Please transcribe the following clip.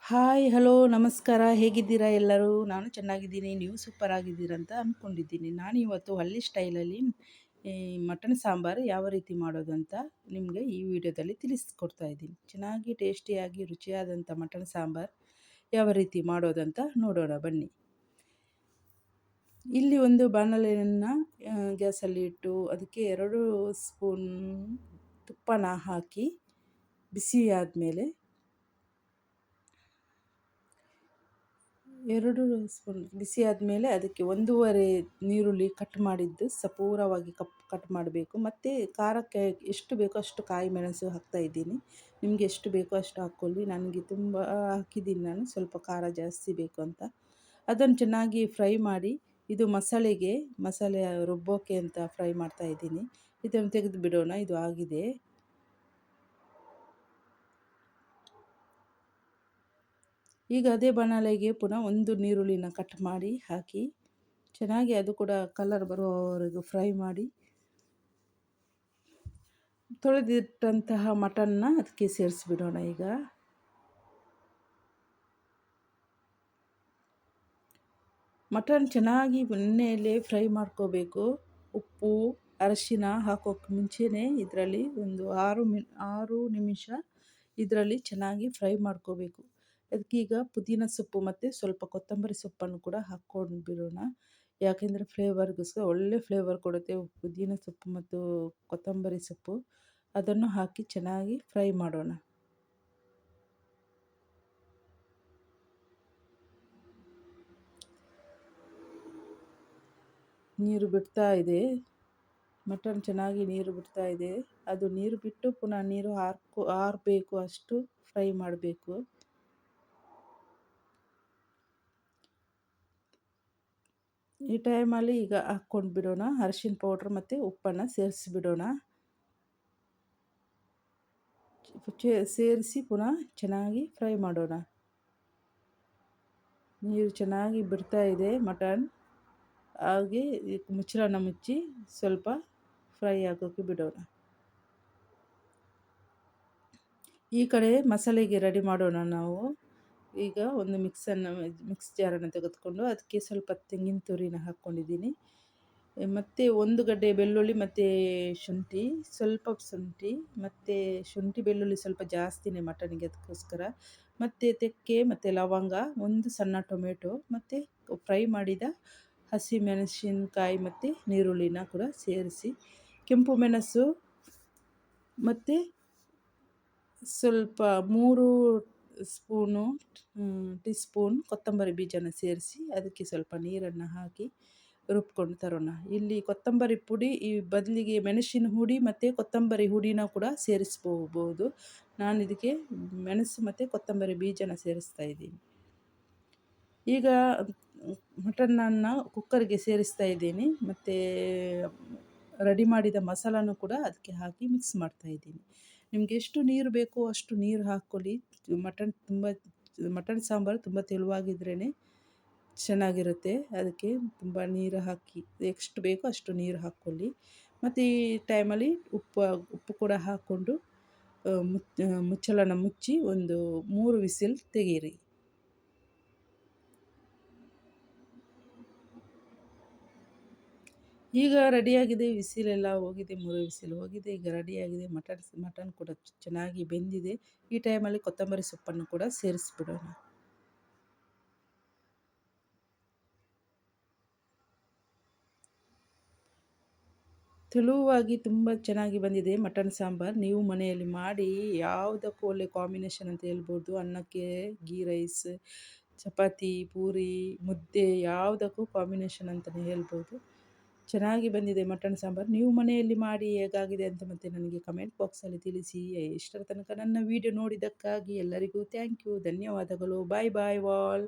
Hi hello ನಮಸ್ಕಾರ ಹೇಗಿದ್ದೀರಾ ಎಲ್ಲರೂ? ನಾನು ಚೆನ್ನಾಗಿದ್ದೀನಿ. ನೀವು ಸೂಪರ್ ಆಗಿದ್ದೀರಂತ ಅಂದ್ಕೊಂಡಿದ್ದೀನಿ. ನಾನು ಇವತ್ತು ಹಳ್ಳಿ ಸ್ಟೈಲಲ್ಲಿ ಈ ಮಟನ್ ಸಾಂಬಾರು ಯಾವ ರೀತಿ ಮಾಡೋದು ಅಂತ ನಿಮಗೆ ಈ ವಿಡಿಯೋದಲ್ಲಿ ತಿಳಿಸ್ಕೊಡ್ತಾ ಇದ್ದೀನಿ. ಚೆನ್ನಾಗಿ ಟೇಸ್ಟಿಯಾಗಿ ರುಚಿಯಾದಂಥ ಮಟನ್ ಸಾಂಬಾರು ಯಾವ ರೀತಿ ಮಾಡೋದಂತ ನೋಡೋಣ ಬನ್ನಿ. ಇಲ್ಲಿ ಒಂದು ಬಾಣಲೆಯನ್ನು ಗ್ಯಾಸಲ್ಲಿ ಇಟ್ಟು ಅದಕ್ಕೆ 2 ಸ್ಪೂನ್ ತುಪ್ಪನ ಹಾಕಿ ಬಿಸಿ ಆದಮೇಲೆ 2 ಸ್ಪೂನ್ ಬಿಸಿ ಆದಮೇಲೆ ಅದಕ್ಕೆ 1 ನೀರುಳ್ಳಿ ಕಟ್ ಮಾಡಿದ್ದು ಸಪೂರವಾಗಿ ಕಟ್ ಮಾಡಬೇಕು. ಮತ್ತು ಖಾರಕ್ಕೆ ಎಷ್ಟು ಬೇಕೋ ಅಷ್ಟು ಕಾಯಿ ಮೆಣಸು ಹಾಕ್ತಾಯಿದ್ದೀನಿ. ನಿಮಗೆ ಎಷ್ಟು ಬೇಕೋ ಅಷ್ಟು ಹಾಕ್ಕೊಳ್ಳಿ. ನನಗೆ ತುಂಬ ಹಾಕಿದ್ದೀನಿ ನಾನು, ಸ್ವಲ್ಪ ಖಾರ ಜಾಸ್ತಿ ಬೇಕು ಅಂತ. ಅದನ್ನು ಚೆನ್ನಾಗಿ ಫ್ರೈ ಮಾಡಿ ಇದು ಮಸಾಲೆ ರುಬ್ಬೋಕ್ಕೆ ಅಂತ ಫ್ರೈ ಮಾಡ್ತಾಯಿದ್ದೀನಿ. ಇದನ್ನು ತೆಗೆದು ಬಿಡೋಣ. ಇದು ಆಗಿದೆ. ಈಗ ಅದೇ ಬಾಣಲೆಗೆ ಪುನಃ 1 ನೀರುಳ್ಳಿನ ಕಟ್ ಮಾಡಿ ಹಾಕಿ ಚೆನ್ನಾಗಿ ಅದು ಕೂಡ ಕಲರ್ ಬರುವವರೆಗೂ ಫ್ರೈ ಮಾಡಿ ತೊಳೆದಿಟ್ಟಂತಹ ಮಟನ್ನ ಅದಕ್ಕೆ ಸೇರಿಸ್ಬಿಡೋಣ. ಈಗ ಮಟನ್ ಚೆನ್ನಾಗಿ ಎಣ್ಣೆಯಲ್ಲೇ ಫ್ರೈ ಮಾಡ್ಕೋಬೇಕು. ಉಪ್ಪು ಅರಿಶಿನ ಹಾಕೋಕ್ಕೆ ಮುಂಚೆನೇ ಇದರಲ್ಲಿ ಒಂದು 6 ನಿಮಿಷ ಇದರಲ್ಲಿ ಚೆನ್ನಾಗಿ ಫ್ರೈ ಮಾಡ್ಕೋಬೇಕು. ಅದಕ್ಕೀಗ ಪುದೀನ ಸೊಪ್ಪು ಮತ್ತು ಸ್ವಲ್ಪ ಕೊತ್ತಂಬರಿ ಸೊಪ್ಪನ್ನು ಕೂಡ ಹಾಕ್ಕೊಂಡು ಬಿಡೋಣ. ಯಾಕೆಂದರೆ ಫ್ಲೇವರ್ಗೋಸ್ಕರ ಒಳ್ಳೆ ಫ್ಲೇವರ್ ಕೊಡುತ್ತೆ ಪುದೀನ ಸೊಪ್ಪು ಮತ್ತು ಕೊತ್ತಂಬರಿ ಸೊಪ್ಪು. ಅದನ್ನು ಹಾಕಿ ಚೆನ್ನಾಗಿ ಫ್ರೈ ಮಾಡೋಣ. ನೀರು ಬಿಡ್ತಾ ಇದೆ, ಮಟನ್ ಚೆನ್ನಾಗಿ ನೀರು ಬಿಡ್ತಾ ಇದೆ. ಅದು ನೀರು ಬಿಟ್ಟು ಪುನಃ ನೀರು ಆರಬೇಕು ಅಷ್ಟು ಫ್ರೈ ಮಾಡಬೇಕು. ಈ ಟೈಮಲ್ಲಿ ಈಗ ಹಾಕ್ಕೊಂಡು ಬಿಡೋಣ. ಅರಿಶಿನ ಪೌಡ್ರ್ ಮತ್ತು ಉಪ್ಪನ್ನು ಸೇರಿಸಿಬಿಡೋಣ. ಸೇರಿಸಿ ಪುನಃ ಚೆನ್ನಾಗಿ ಫ್ರೈ ಮಾಡೋಣ. ನೀರು ಚೆನ್ನಾಗಿ ಬಿಡ್ತಾ ಇದೆ ಮಟನ್. ಹಾಗೆ ಮುಚ್ಚಳನ ಮುಚ್ಚಿ ಸ್ವಲ್ಪ ಫ್ರೈ ಆಗೋಕ್ಕೆ ಬಿಡೋಣ. ಈ ಕಡೆ ಮಸಾಲೆಗೆ ರೆಡಿ ಮಾಡೋಣ ನಾವು. ಈಗ ಒಂದು ಮಿಕ್ಸ್ ಜಾರನ್ನು ತೆಗೆದುಕೊಂಡು ಅದಕ್ಕೆ ಸ್ವಲ್ಪ ತೆಂಗಿನ ತುರಿನ ಹಾಕ್ಕೊಂಡಿದ್ದೀನಿ. ಮತ್ತು 1 ಗಡ್ಡೆ ಬೆಳ್ಳುಳ್ಳಿ ಮತ್ತು ಶುಂಠಿ ಮತ್ತು ಶುಂಠಿ ಬೆಳ್ಳುಳ್ಳಿ ಸ್ವಲ್ಪ ಜಾಸ್ತಿನೇ ಮಟನಿಗೆ, ಅದಕ್ಕೋಸ್ಕರ. ಮತ್ತು ತೆಕ್ಕೆ ಮತ್ತು ಲವಂಗ, 1 ಸಣ್ಣ ಟೊಮೆಟೊ ಮತ್ತು ಫ್ರೈ ಮಾಡಿದ ಹಸಿಮೆಣಸಿನಕಾಯಿ ಮತ್ತು ನೀರುಳ್ಳಿನ ಕೂಡ ಸೇರಿಸಿ, ಕೆಂಪು ಮೆಣಸು ಮತ್ತು ಸ್ವಲ್ಪ 3 ಟೀ ಸ್ಪೂನ್ ಕೊತ್ತಂಬರಿ ಬೀಜನ ಸೇರಿಸಿ ಅದಕ್ಕೆ ಸ್ವಲ್ಪ ನೀರನ್ನು ಹಾಕಿ ರುಬ್ಕೊಂಡು ತರೋಣ. ಇಲ್ಲಿ ಕೊತ್ತಂಬರಿ ಪುಡಿ ಈ ಬದಲಿಗೆ ಮೆಣಸಿನ ಹುಡಿ ಮತ್ತು ಕೊತ್ತಂಬರಿ ಹುಡಿನ ಕೂಡ ಸೇರಿಸ್ಬೋದು. ನಾನು ಇದಕ್ಕೆ ಮೆಣಸು ಮತ್ತು ಕೊತ್ತಂಬರಿ ಬೀಜನ ಸೇರಿಸ್ತಾ ಇದ್ದೀನಿ. ಈಗ ಮಟನನ್ನು ಕುಕ್ಕರ್ಗೆ ಸೇರಿಸ್ತಾ ಇದ್ದೀನಿ ಮತ್ತು ರೆಡಿ ಮಾಡಿದ ಮಸಾಲನೂ ಕೂಡ ಅದಕ್ಕೆ ಹಾಕಿ ಮಿಕ್ಸ್ ಮಾಡ್ತಾ ಇದ್ದೀನಿ. ನಿಮಗೆ ಎಷ್ಟು ನೀರು ಬೇಕೋ ಅಷ್ಟು ನೀರು ಹಾಕ್ಕೊಳ್ಳಿ. ಮಟನ್ ಸಾಂಬಾರು ತುಂಬ ತೆಳುವಾಗಿದ್ರೇ ಚೆನ್ನಾಗಿರುತ್ತೆ. ಅದಕ್ಕೆ ತುಂಬ ನೀರು ಹಾಕಿ ಎಷ್ಟು ಬೇಕೋ ಅಷ್ಟು ನೀರು ಹಾಕ್ಕೊಳ್ಳಿ. ಮತ್ತು ಈ ಟೈಮಲ್ಲಿ ಉಪ್ಪು ಕೂಡ ಹಾಕ್ಕೊಂಡು ಮುಚ್ಚಳನ ಮುಚ್ಚಿ ಒಂದು 3 ವಿಸಿಲ್ ತೆಗೀರಿ. ಈಗ ರೆಡಿಯಾಗಿದೆ. ವಿಸಿಲೆಲ್ಲ ಹೋಗಿದೆ, 3 ವಿಸಿಲ್ ಹೋಗಿದೆ. ಈಗ ರೆಡಿಯಾಗಿದೆ. ಮಟನ್ ಕೂಡ ಚೆನ್ನಾಗಿ ಬೆಂದಿದೆ. ಈ ಟೈಮಲ್ಲಿ ಕೊತ್ತಂಬರಿ ಸೊಪ್ಪನ್ನು ಕೂಡ ಸೇರಿಸ್ಬಿಡೋಣ. ತೆಳುವಾಗಿ ತುಂಬ ಚೆನ್ನಾಗಿ ಬಂದಿದೆ ಮಟನ್ ಸಾಂಬಾರು. ನೀವು ಮನೆಯಲ್ಲಿ ಮಾಡಿ, ಯಾವುದಕ್ಕೂ ಒಳ್ಳೆ ಕಾಂಬಿನೇಷನ್ ಅಂತ ಹೇಳ್ಬೋದು. ಅನ್ನಕ್ಕೆ, ಗೀ ರೈಸ್, ಚಪಾತಿ, ಪೂರಿ, ಮುದ್ದೆ ಯಾವುದಕ್ಕೂ ಕಾಂಬಿನೇಷನ್ ಅಂತಲೇ ಹೇಳ್ಬೋದು. ಚೆನ್ನಾಗಿ ಬಂದಿದೆ ಮಟನ್ ಸಾಂಬಾರು. ನೀವು ಮನೆಯಲ್ಲಿ ಮಾಡಿ ಹೇಗಾಗಿದೆ ಅಂತ ಮತ್ತೆ ನನಗೆ ಕಮೆಂಟ್ ಬಾಕ್ಸಲ್ಲಿ ತಿಳಿಸಿ. ಇಷ್ಟರ ತನಕ ನನ್ನ ವಿಡಿಯೋ ನೋಡಿದ್ದಕ್ಕಾಗಿ ಎಲ್ಲರಿಗೂ ಥ್ಯಾಂಕ್ ಯು, ಧನ್ಯವಾದಗಳು. ಬಾಯ್ ಬಾಯ್ ಆಲ್.